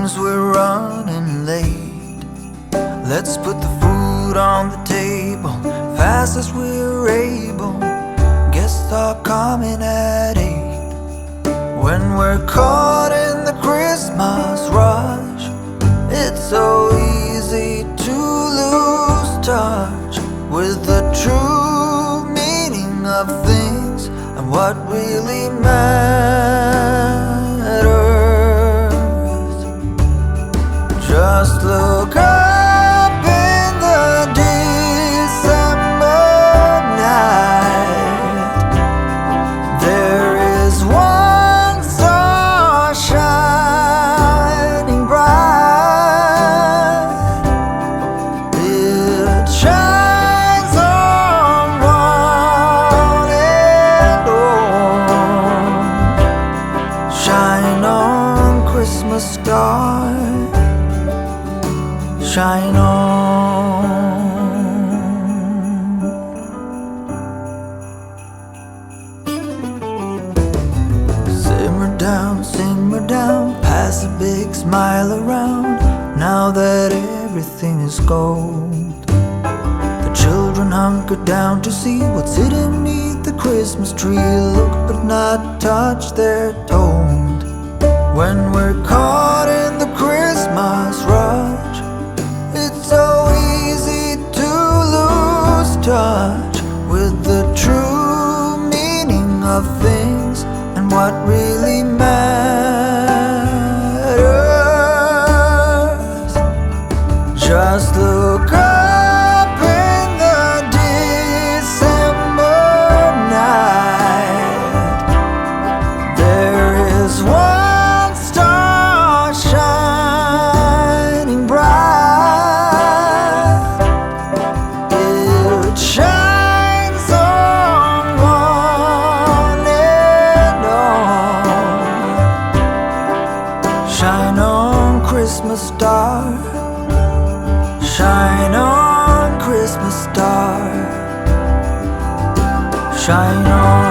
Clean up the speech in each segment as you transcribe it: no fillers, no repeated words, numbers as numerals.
Seems we're running late. Let's put the food on the table fast as we're able. Guests are coming at 8. When we're caught in the Christmas rush, it's so easy to lose touch with the true meaning of things and what really matters. Just look up in the December night. There is one star shining bright. It shines on one and all. Shine on, Christmas star. Shine on. Simmer down, pass a big smile around. Now that everything is gold, the children hunker down to see what's hidden beneath the Christmas tree. Look but not touch, they're told. When we're caught in the Christmas rush, it's so easy to lose touch with the true meaning of things and what really matters. Just look up in the December night. There is one star shining bright. It shines on one and all. Shine on, Christmas star. Shine on, Christmas star. Shine on.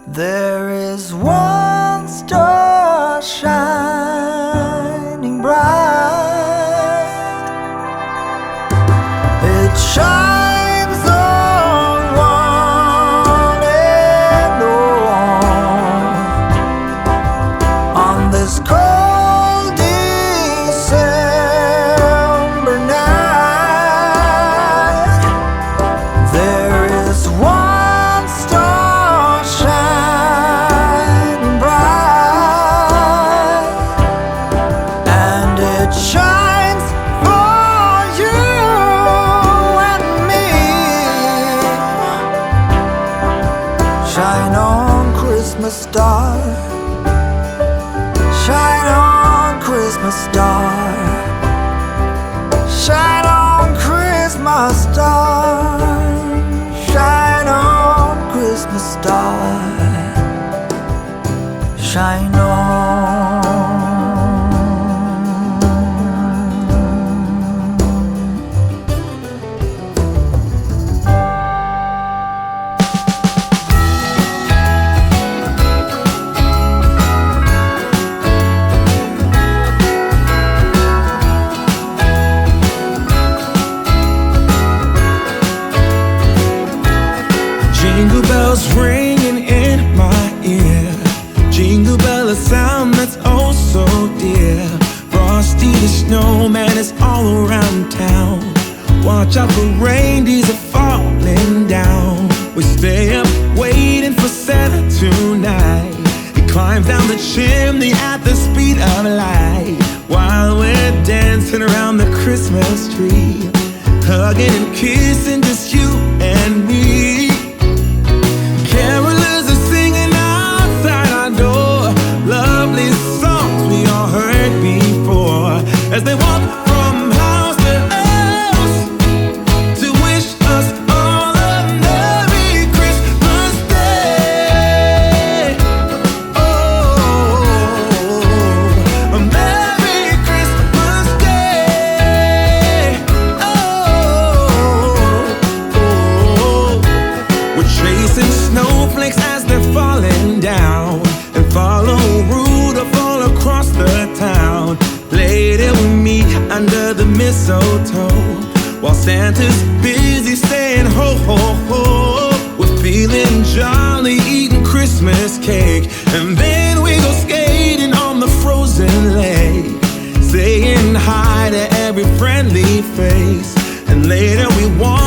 There is one star shining bright. It shines on one and all. On this cold December night, there is one star shining bright, and it shines for you and me. Shine on, Christmas star. Shine on, Christmas star. Shine on, Christmas star. Shine on, Christmas star. Shine on. Jingle bells ringing in my ear. Jingle bell, a sound that's oh so dear. Frosty the snowman is all around town. Watch out for reindeers are falling down. We stay up waiting for Santa tonight. He climbs down the chimney at the speed of light, while we're dancing around the Christmas tree. hugging and kissing, just you and me. Carolers are singing outside our door, lovely songs we all heard before, as they walk from house to house to wish us all a Merry Christmas Day. Oh, a Merry Christmas Day. Oh, we're chasing snowflakes as they're falling down, and follow Rudolph all across the town. Later we meet under the mistletoe, while Santa's busy saying ho ho ho. We're feeling jolly, eating Christmas cake, and then we go skating on the frozen lake, saying hi to every friendly face. And later we walk